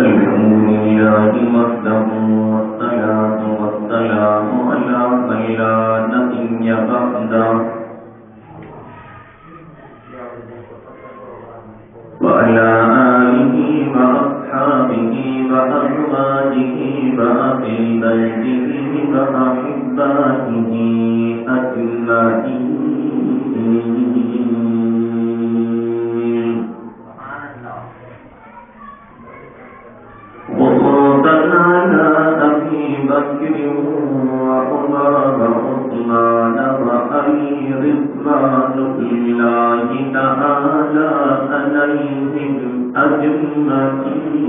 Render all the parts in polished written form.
الحمد لله وحده والصلاة والسلام على من لا نبي بعده وعلى آله وأصحابه وأزواجه وأهل بيته وأحبائه أجمعين. على أبي بكر وعمر وعثمان وعلي رضوان الله تعالى عليهم أجمعين.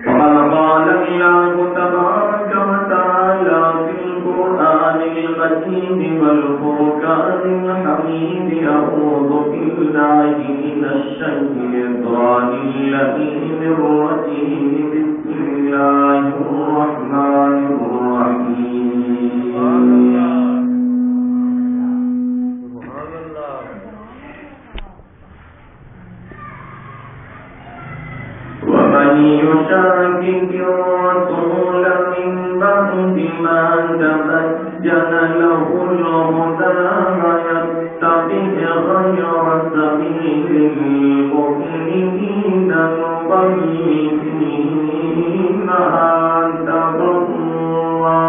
وقد قال الله تبارك وتعالى في القرآن المجيد والفرقان الحميد: أعوذ بالله من الشيطان اللعين الرجيم. بسم الله الرحمن الرحيم. ومن يشاقق الرسول من بعد ما تبين له الهدى ويتبع غير سبيل المؤمنين نضلله ما تولى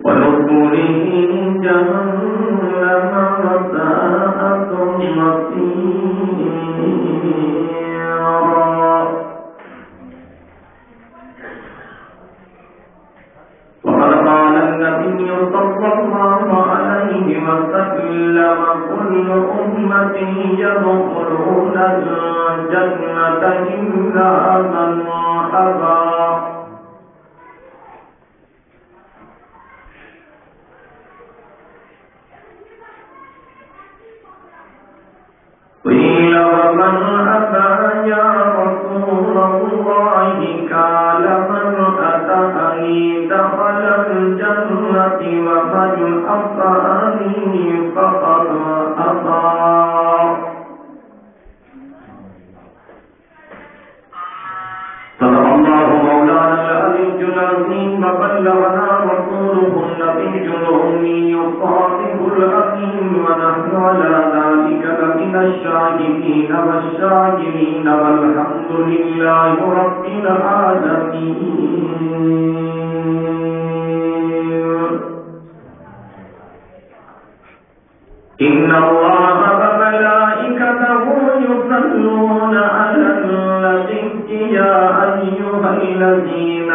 ونصله جهنم وساءت مصيرا. وقد قال النبي صلى الله عليه وسلم: كل أمتي يدخلون الجنة إلا من أبى. قيل: ومن أبى يا رسول الله؟ قال: من أطاعني دخل الجنة ومن عصاني فقد أبى. صدق الله مولانا العلي العظيم وبلغنا رسوله النبي الأمي الصادق الأمين، ونحن على ذلك لمن الشاهدين والشاكرين، والحمد لله رب العالمين. إن الله وملائكته يصلون على النبي يا أيها الذين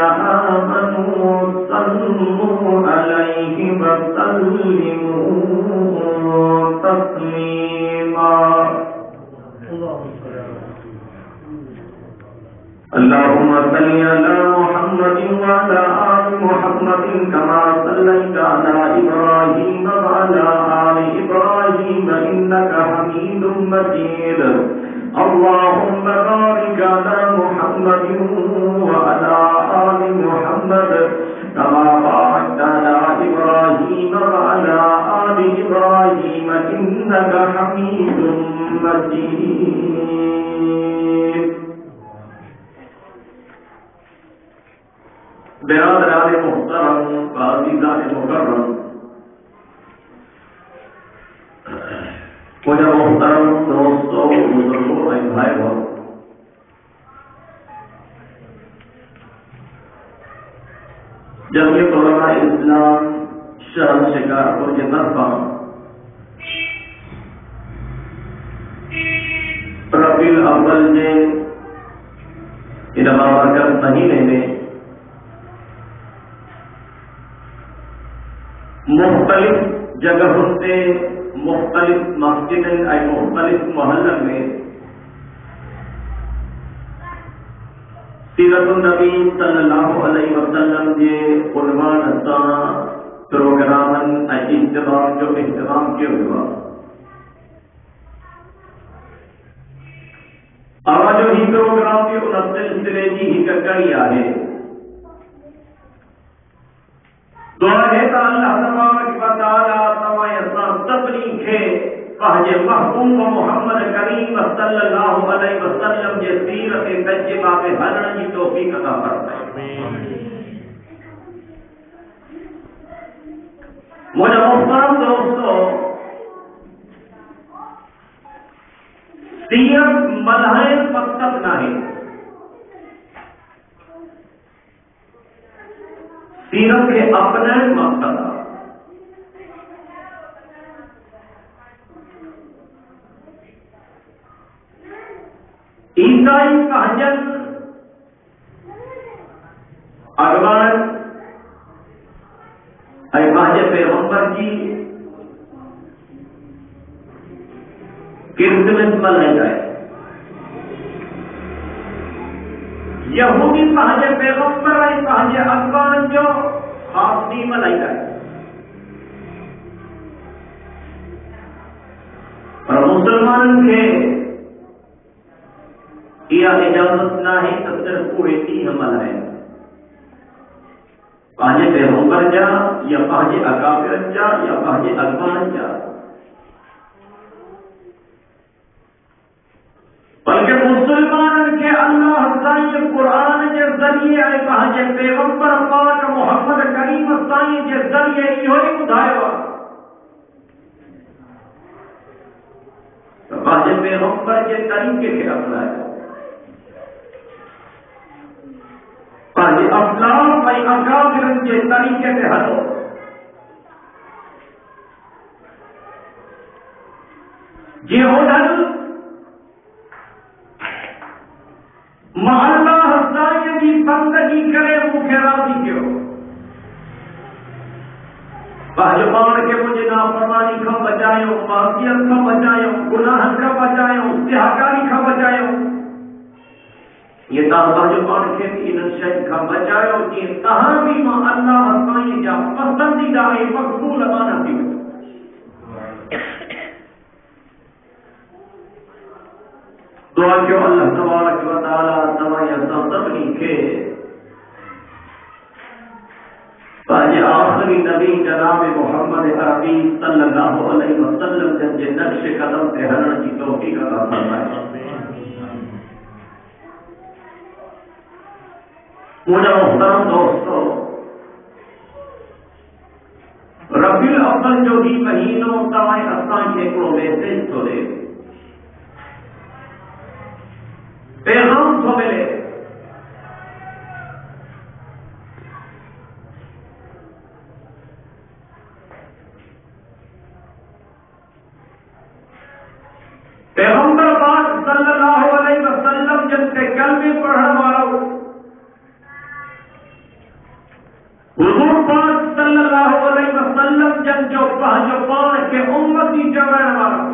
آمنوا صلوا عليه وسلموا تسليما. اللهم صل على محمد وعلى آل محمد كما صليت على إبراهيم وعلى آل إبراهيم إنك حميد مجيد. اللهم بارك على محمد وعلى آل محمد كما باركت على إبراهيم وعلى آل إبراهيم إنك حميد مجيد. برادران محترم و عزیزان مکرم، مجھے محترم دوستوں، بزرگوں، بھائیوں، جمعیت علماء اسلام شہر شکارپور کے طرفہ ربیع الاول کے ان بابرکت مہینے میں مختلف جگہوں سے مختلف مسجدیں اور مختلف محلوں میں سیرت النبی صلی اللہ علیہ وسلم کے عنوان پروگرام اہتمام کیا ہوا. آج جو ہی پروگرام کے ان سلسلے کی ہی ککڑی ہے دعا ہے تا اللہ تبارک و تعالی تمام اسلام تبلیغ ہے پہج محبوب محمد کریم صلی اللہ علیہ وسلم جے سیرت طیبہ میں ہلن کی توفیق عطا فرمائے. مجھے محترم دوستو، سیرت ملحظ مقصد نہیں، سیرت کے اپنے مقصد. عیسائی پہنجن اگوان اے پہنجے پیغمبر کی کرسمس ملائے جائے. یہودی پہنجے پیغمبر اے پہنجے اگوان جو خاصی ملائی جائے. اور مسلمان کے یہ اجازت نہ ہے تو صرف پورے 3 عمل ہے، پہنجے پیغمبر جا یا پہنجے اکابر جا یا پہنجے اگوان جا، بلکہ مسلمان کے اللہ تعالی قرآن کے ذریعے آئے پہنجے پیغمبر پاک محمد کریم تعالی کے ذریعے یہ بدھائے پہنجے پیغمبر کے طریقے کے اپنائے پہنجے افلام بھائی اکابر کے طریقے سے ہٹو. یہ ادھر محلہ حسائی کی بندگی کرے مکھے راضی کیوں پہلوان کے مجھے نافرمانی کا بچائیوں، معصیت کا بچائیوں، گناہ کا بچائیوں، سیاہکاری کا بچائیوں. یہ پہلوان کے تین شہد کا بچائیوں کہ تہاں بھی ماں اللہ حسائی جا پسندیدہ مقبول امانہ بھی ہو. دعا کیوں اللہ تبارک و تعالی تمہیں سبنی کے تاج آخری نبی جناب محمد عربی صلی اللہ علیہ وسلم جن نقش قدم سے ہلن کی توفیق عطا فرمائے. مجھے محترم دوستو، ربیع الاول جو بھی مہینوں تمہیں اساں کے کو میسج تو دے پیغام تو ملے. پیغمبر پاک صلی اللہ علیہ وسلم جن سے کلمے پڑھنے والا حضور پاک صلی اللہ علیہ وسلم جن جو پان کے امتی جمع والا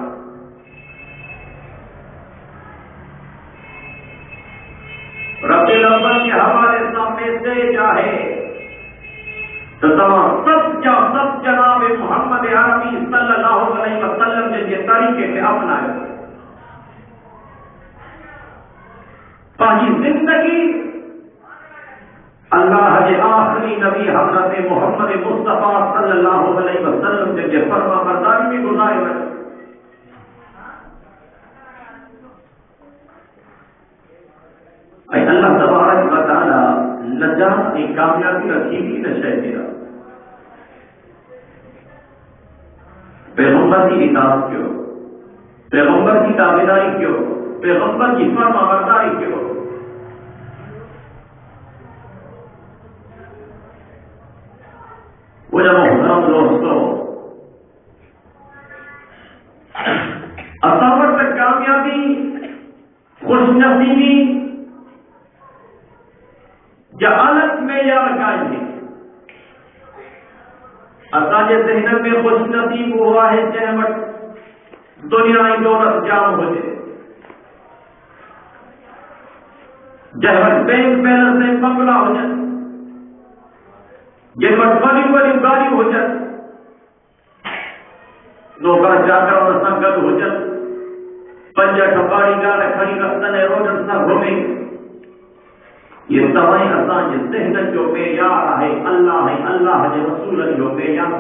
رب الاول کے حوالے سامنے سے چاہے تو تمام سب جناب محمد عربی صلی اللہ علیہ وسلم جن کے طریقے سے اپنائے. پاکی زندگی اللہ کے آخری نبی حضرت محمد مصطفیٰ صلی اللہ علیہ وسلم جن کے فرما برداری میں گزارے ہوئے. اللہ تبارک و تعالی نجات کی کامیابی رکھی بھی نشے دیا. پیغمبر کی اطاعت کیوں، پیغمبر کی تابعداری کیوں، پیغمبر کی فرما برداری کیوں. مجھے محترم دوستوں، اصابت تک کامیابی، خوش نصیبی جہالت میں یا رکائیں گے. اساجے ذہن میں خوش نصیب ہوا ہے جہمت دنیا دولت جام ہو جائے، جہمت بینک بیلنس میں بنگلہ ہو جائے، جہمت بڑی بڑی گاڑی ہو جائے، نوکر جا کر اور سنگت ہو جائے، پنجہ ٹھپاڑی گاڑی کھڑی رستن روڈن سا گھومیں. یہ تمہیں اسان جے ذہن جو معیار ہے اللہ جے رسول جو معیار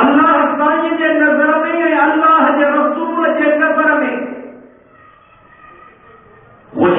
اللہ سائیں جے نظر میں اللہ جے رسول جے نظر میں خوش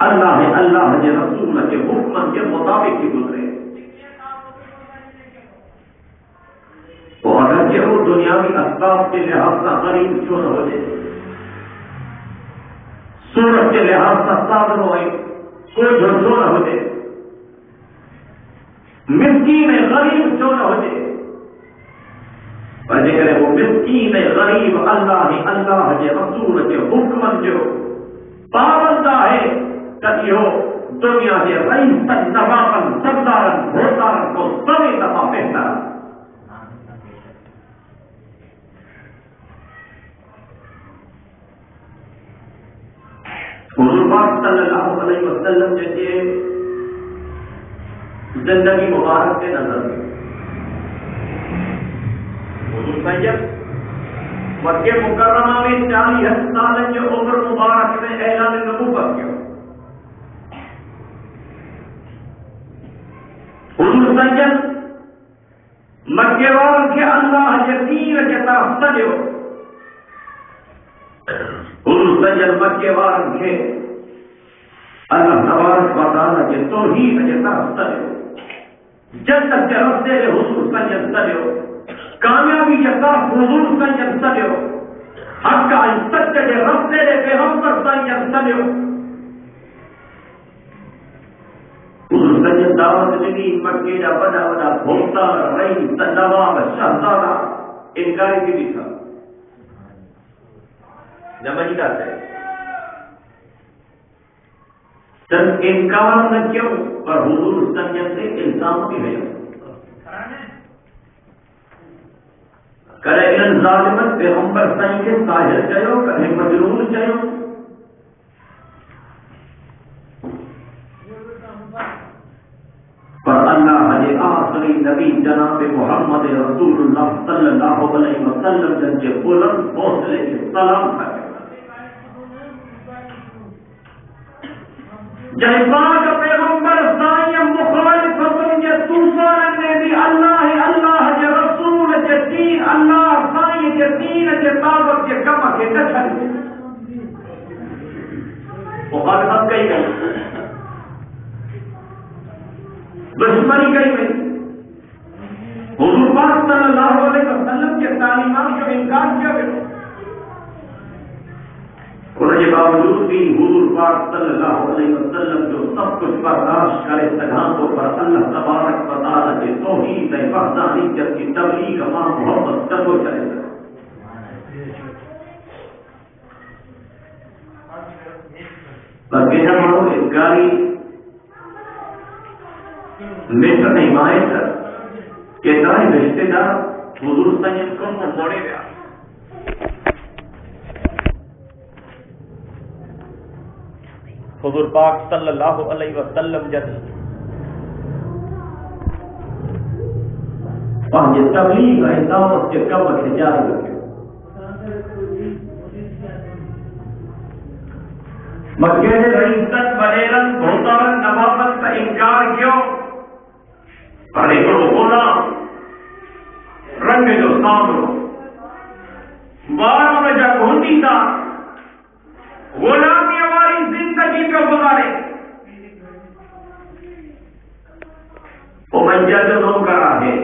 اللہ جے رسول کے حکم کے مطابق ہی گزرے. تو اگرچہ وہ دنیاوی اسباب کے لحاظ سے غریب چھو نہ ہو جائے، صورت کے لحاظ سے صادر ہوئے کوئی چھو نہ ہو جائے، مسکین غریب چھو نہ ہو جائے، پر جے وہ مسکین غریب اللہ جے رسول کے حکم جو پابند ہے تب یہ دنیا کے رئیس نوابن سردارن بھوتارن کو سبھی دفعہ بہتر. حضور پاک صلی اللہ علیہ وسلم جیسے زندگی مبارک کے نظر میں حضور سید مکہ مکرمہ میں 40 سال کی عمر مبارک میں اعلان نبوت کیا. حضور سید مکہ والوں کے اللہ کے دین کے طرف سجو. حضور سید مکہ والوں کے اللہ تبارک و تعالی کے توحید کے طرف سجو. جنت کے راستے سے حضور سید سجو، کامیابی کے طرف حضور سید سجو، حق کا سچ کے راستے سے پیغمبر سید سجو. حضور سید دعوت ڈنی مکے جا وڈا وڈا بھوتار رئیس نواب شہزادہ انکاری کی بھی تھا نمجھ کرتے صرف انکار نہ کیوں پر حضور سید سے الزام بھی ہے. کرے ان ظالمت پیغمبر سائیں کے ساحر چاہو کرے مجنون چاہو. پر اللہ علیہ آخری نبی جناب محمد رسول اللہ صلی اللہ علیہ وسلم جن کے بلند حوصلے کے سلام تھا. جیساک پیغمبر سائیں مخالف کے طوفان نے بھی اللہ کے رسول کے دین اللہ سائیں کے دین کے دعوت کے کم کے نچل مخالفت کئی گئی، دشمنی کئی گئی. حضور پاک صلی اللہ علیہ وسلم کے تعلیمات کا انکار کیا گیا. ان کے باوجود بھی حضور پاک صلی اللہ علیہ وسلم جو سب کچھ برداشت کرے سگانتوں پر اللہ تبارک و تعالی کے توحید وحدانیت کی تبلیغ ماں محبت کرو چلے گا. بلکہ جب اس گاڑی مصر نہیں مائے سر کہ ترائے رشتے دار حضور سید کو موڑے گیا. حضور پاک صلی اللہ علیہ وسلم جب پانچ تبلیغ ہے دعوت کے کم سے جاری رکھے مکے نے رئیست بلیرن بھوتارن نوابت کا انکار کیوں. پر ایک غلام رنگ جو سامرو باروں میں جب ہوتی تھا غلامی ہماری زندگی کو گزارے وہ منجر جو ہو کر آگے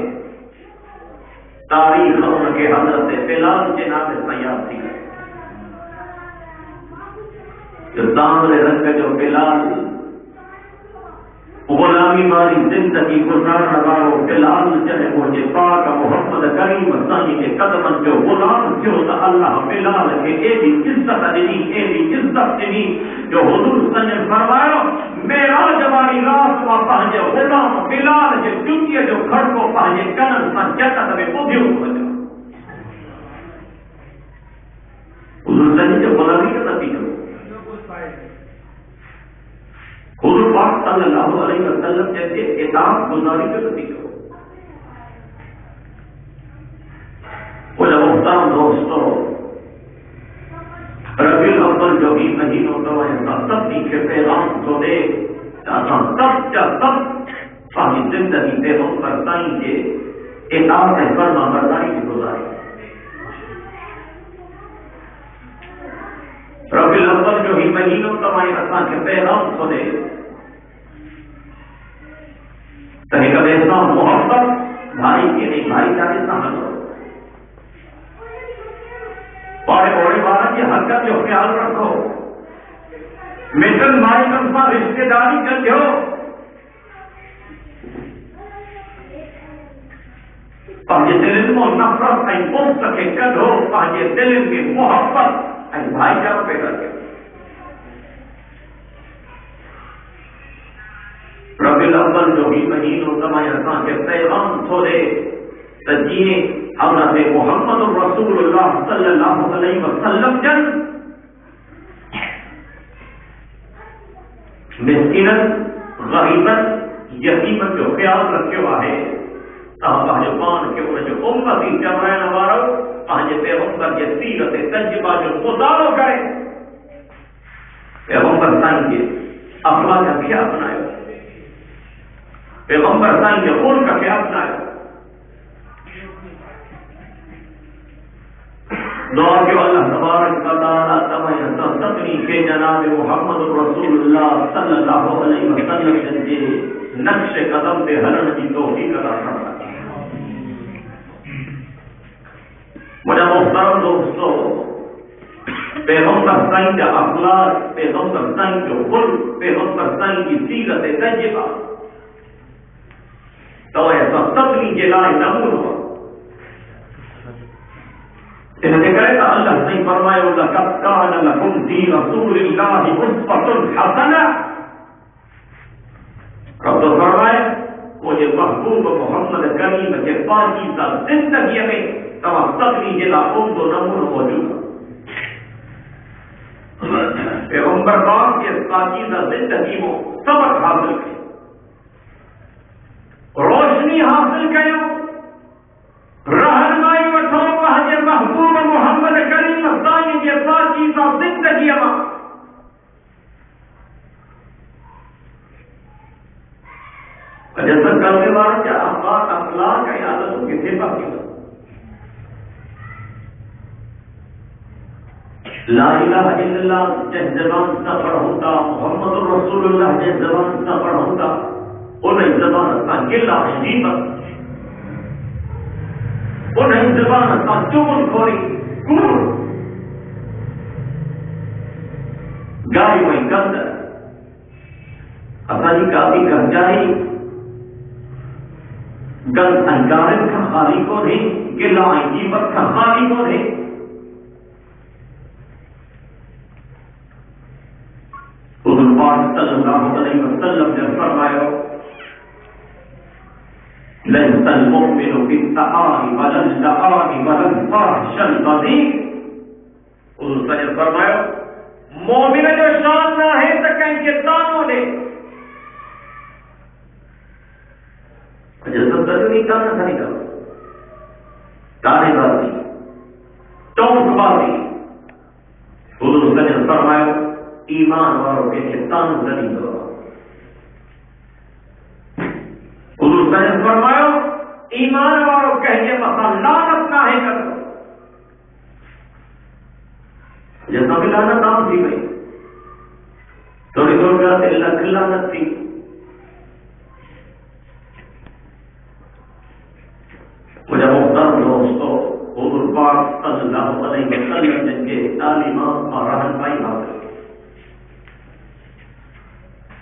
تاریخ ان کے حضرت بلال کے نام سیاح تھی. جو تانبلے رنگ جو بلال غلامی ماری زندگی گزارنے والوں بلال چلے مجھے پاک محمد کریم ثانی کے قدم جو غلام جو تا اللہ بلال کے ایسی عزت دینی ایسی عزت دینی جو حضور صلی فرمایا معراج والی رات میں پہنچے غلام بلال کے جوتی جو گھر کو پہنچے کنن سن جنت میں پہنچے حضور صلی جو غلامی کا نتیجہ حضور پاک صلی اللہ علیہ وسلم جیسے اطاعت گزاری کا نتیجہ محترم دوستو، ربیع الاول جو بھی مہینوں تو ایسا سب کے پیغام تو دے سب کیا سب ساری زندگی پیغمبر سائیں کے اطاعت فرما برداری کی گزاری. ربیع الاول جو ہی مہینوں تو ایسا کے پیغام تو دے کہیں کبھی ایسا محبت بھائی کے نہیں بھائی جانے سمجھ لو بڑے بڑے بارہ کی حرکت جو خیال رکھو مٹن بھائی کا رشتے داری کر دو پانچے دل میں نفرت این پوچھ سکے کر دو پانچے دل میں محبت این بھائی چارہ پیدا کر. ربیع الاول جو بھی مہینوں سمائے اساں کے پیغام تھوڑے تجیے حضرت محمد رسول اللہ صلی اللہ علیہ وسلم جن مسکینت غریبت یتیمت جو خیال رکھے ہوا ہے پہنچے پان کے انہیں جو امتی جمعین وارو پہنچے پیغمبر کے سیرت تجربہ جو مطالعہ کرے پیغمبر سائن کے اخلاق کا کیا اپنائے پیغمبر سائن کے خون کا کیا اپنائے دعا کہ اللہ تبارک و تعالی تمہیں تقنی کے جناب محمد رسول اللہ صلی اللہ علیہ وسلم کے نقش قدم پہ ہلن کی توفیق عطا فرمائے. مجھے محترم دوستو، پیغمبر سائیں کا اخلاق، پیغمبر سائیں کے خلق، پیغمبر سائیں کی سیرت تجربہ تو ایسا تقنی کے لائے نمون ہوا. انہیں کہتا اللہ نے فرمایا لَقَدْ كَانَ لَكُمْ فِي رَسُولِ اللَّهِ أُسْوَةٌ حَسَنَةٌ. رب تو فرمائے مجھے محبوب محمد کریم کے پاکیزہ زندگی میں تمام تقریب کے لاکھوں دو نمون موجود پیغمبر پاک کے پاکیزہ زندگی میں سبق حاصل کی، روشنی حاصل کرو، رہنمائی وٹھو پہنچے محبوب محمد کریم سائیں کے پاکیزہ زندگی میں جیسا کرنے والا کیا اخلاق کا عادتوں کی صفت کی لا الہ الا اللہ جس زبان سے پڑھتا محمد رسول اللہ جس زبان سے پڑھتا انہیں زبان کا گلا حجیبت انہیں زبان کا چگل خوری کور گائی ہوئی گند اصلی کافی کر جائی گند انگارن کا خالی کو دے گلا حجیبت کا خالی کو دے. حضور پاک صلی اللہ علیہ وسلم نے فرمایا لَيْسَ الْمُؤْمِنُ بِالتَّعَانِ وَلَا الْلَعَانِ وَلَا الْفَاحِشِ الْبَذِيءِ. حضور نے فرمایا مومن جو شان نہ ہے تو کہیں کے تانوں نے جیسا تجربی تانا تھا نہیں کرو تانے بازی ٹونک بازی. حضور نے فرمایا ایمان والوں کے شیطان نہیں دو. حضور نے فرمایا ایمان والوں کہنے مسا لعنت نہ ہے کرو. جیسا بھی لعنت عام تھی بھائی تھوڑی دور جاتے لکھ لعنت تھی. مجھے محترم دوستو حضور پاک صلی اللہ علیہ وسلم جن کے تعلیمات اور رہنمائی حاصل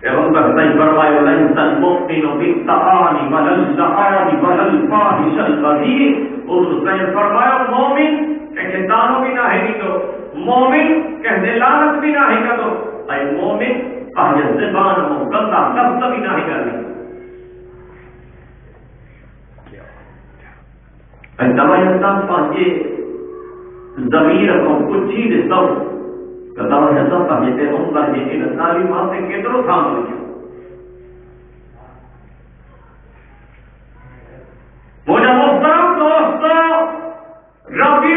پیغمبر صحیح فرمائے لَيْسَ الْمُؤْمِنُ بِالتَّعَانِ وَلَا الْلَعَانِ وَلَا الْفَاحِشِ الْبَذِيءِ. حضور صحیح فرمایا مومن کہتے دانوں بھی نہ ہے نہیں دو، مومن کہتے لعنت بھی نہ ہے کر دو، اے مومن پہلے زبان ہو گندہ لفظ بھی نہ ہے کر دو. اے دوائی انسان پہنچے ضمیر کو کچھ ہی دستا ہوں کہتا ہے سب کا جیسے ہم کا جیسے تعلیمات سے کتنوں کام ہو گیا. مجھے محترم دوستو ربیع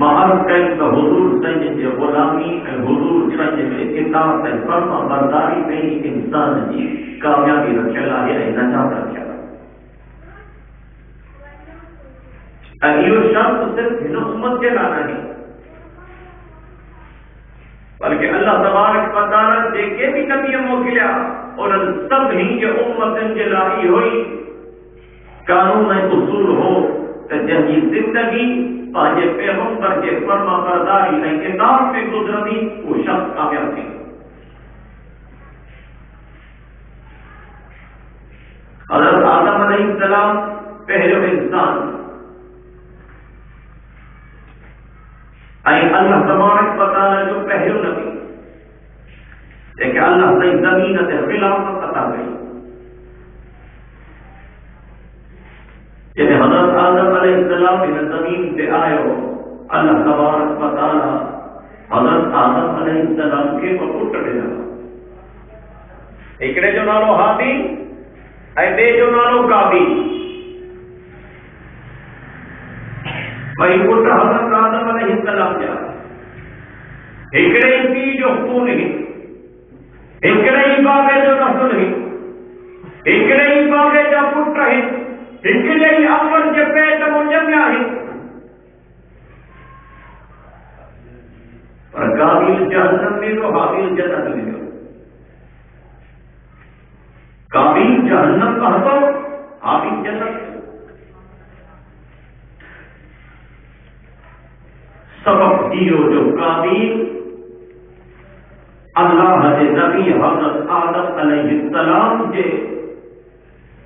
محل کئی تو حضور سنج کے غلامی حضور سنج کے کتاب سے فرما برداری میں ہی انسان کی کامیابی رکھلا ہے نجات رکھلا ہے یہ شرط صرف ہن امت کے لانا نہیں بلکہ اللہ تبارک و تعالی دیکھے بھی نبی موکلیا اور سب ہی کے امتن کے لائی ہوئی قانون اصول ہو کہ جنگی زندگی پاجے پیغمبر کے فرما برداری ہے کتاب میں گزرتی وہ شخص کامیاب تھی حضرت آدم علیہ السلام پہلو انسان اللہ تبارک و تعالی جو پہلو نبی لیکن اللہ نے زمین سے خلافت عطا کی جب حضرت آدم علیہ السلام ان زمین سے آئے ہو اللہ تبارک و تعالی حضرت آدم علیہ السلام کے پٹ ڈلا ایکڑے جو نالو حابیل ایتے جو نالو قابیل بھائی پٹ حضرت آدم علیہ السلام کیا ایکڑے کی جو خون ہے ایکڑے ہی باغے جو نسل ہے ایکڑے ہی باغے جو پٹ ہے ایکڑے ہی اول کے پیٹ مجمع ہے اور قابیل جہنم میں تو حابیل جنت میں ہو قابیل جہنم کا ہو حابیل جنت سبب دیو جو قابیل اللہ کے نبی حضرت آدم علیہ السلام کے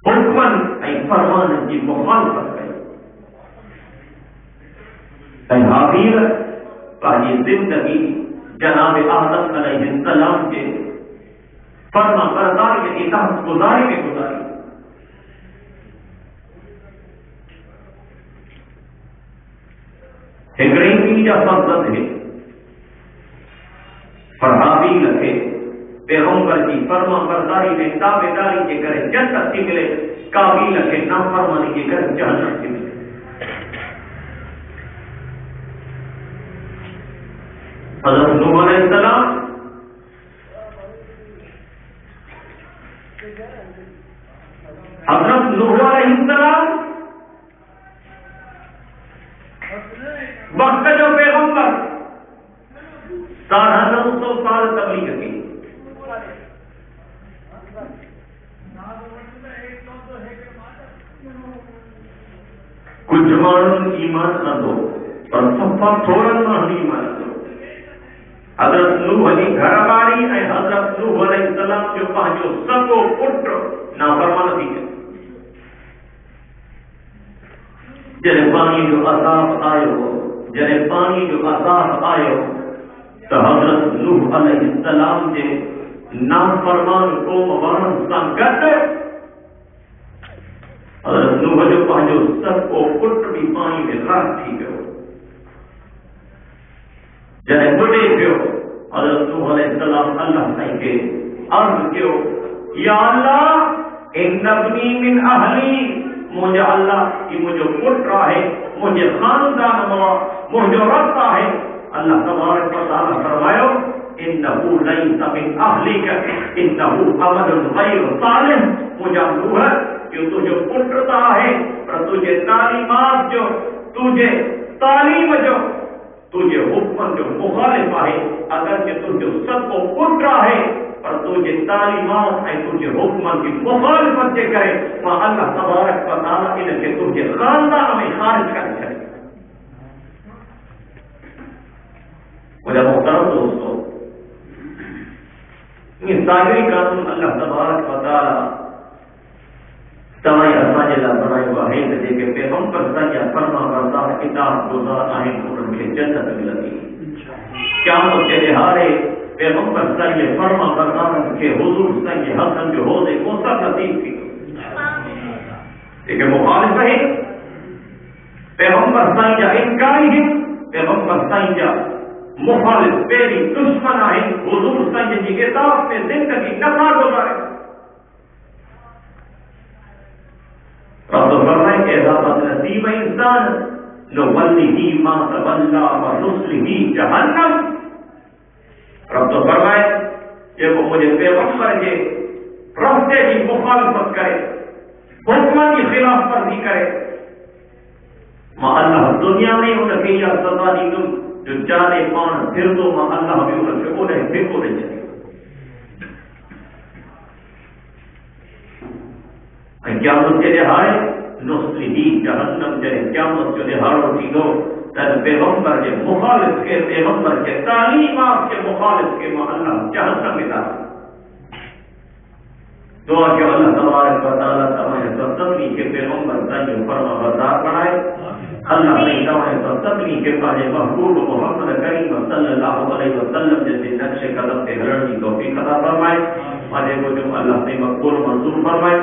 حکمن ای فرمان کی مخالفت کئی حابیل پاجی زندگی جناب آدم علیہ السلام کے فرما برداری کے اطاعت گزاری میں گزاری ہگڑی یا فرزند ہے اور حابیل کے پیغمبر کی فرما برداری میں تابعداری کے کرے جنت کی ملے قابیل کے نافرمانی کے کرے جہنم کی ملے حضرت نوح علیہ السلام حضرت نوح علیہ السلام وقت جو پیغمبر 950 سال تبلیغ کی کچھ مانو ایمان نہ دو پر صفا تھوڑا مانو ایمان دو حضرت نوح علیہ گھر باری ہے حضرت نوح علیہ السلام جو پانچوں سب کو پٹ نافرمان دی ہے جنہیں پانی جو عذاب آئے ہو جنہیں پانی جو عذاب آئے ہو تو حضرت نوح علیہ السلام کے نافرمان قوم وارن سنگت حضرت نوح جو پانچوں سب کو پٹ بھی پانی میں رکھ تھی گئے جنہیں بڑے پیو حضرت نوح علیہ السلام اللہ صحیح کے عرض کیو یا اللہ ان ابنی من اہلی مجھے اللہ کی مجھے پٹ رہا ہے مجھے خاندان مجھے رکھتا ہے اللہ تبارک و تعالی فرمایا انہو لیس من اہلک انہو عمل غیر صالح مجھے ہے کہ تجھے پٹتا ہے پر تجھے تعلیمات جو تجھے تعلیم جو تجھے حکم جو مخالف ہے اگر کہ تجھے سب کو پٹ رہا ہے پر تجھے تعلیمات ہے تجھے حکم کی مخالفت کے کرے وہ اللہ تبارک و تعالی ان کے تجھے خاندان میں خارج کر کرے مجھے محترم دوستو یہ ظاہری قانون اللہ تبارک و تعالی تمہیں اساجے لا بنائے ہوا ہے کہ پیغمبر سچا فرما بردار اطاعت گزار ہیں ان کے جنت ملتی کیا کے لہارے پیغمبر سچے فرما بردار کے حضور سچے حسن جو ہو دے وہ سب نصیب تھی لیکن مخالف ہے پیغمبر سچا انکاری ہے پیغمبر سچا مخالف پیری دشمن ہے حضور سچے کی کتاب میں زندگی نفع گزارے رب فرمائے کہ ایسا بد نصیب انسان نولیہ ما تولی ونصلہ جہنم. رب تو فرمائے کہ وہ مجھے پیغمبر کے راستے کی مخالفت کرے، حکموں کی خلاف ورزی کرے، ماں اللہ دنیا میں ان کے یا سزا دی تم جو جانے پان پھر تو ماں اللہ بھی ان سے انہیں پھر کو نہیں چلے. قیامت کے دہاڑے نصلہ جہنم جائے قیامت کے دہاڑوں کی دو تن پیغمبر کے مخالف کے پیغمبر کے تعلیمات کے مخالف کے ماں اللہ جہنم میں داخل. دعا کہ اللہ تبارک و تعالیٰ تمہیں تسلی کے پیغمبر تنجو فرما بردار بنائے. اللہ نے تمہیں تسلی کے پانے محبوب محمد کریم صلی اللہ علیہ وسلم جیسے نقش قدم پہ ہلن کی توفیق عطا فرمائے. مجھے کو جو اللہ سے مقبول منظور فرمائے.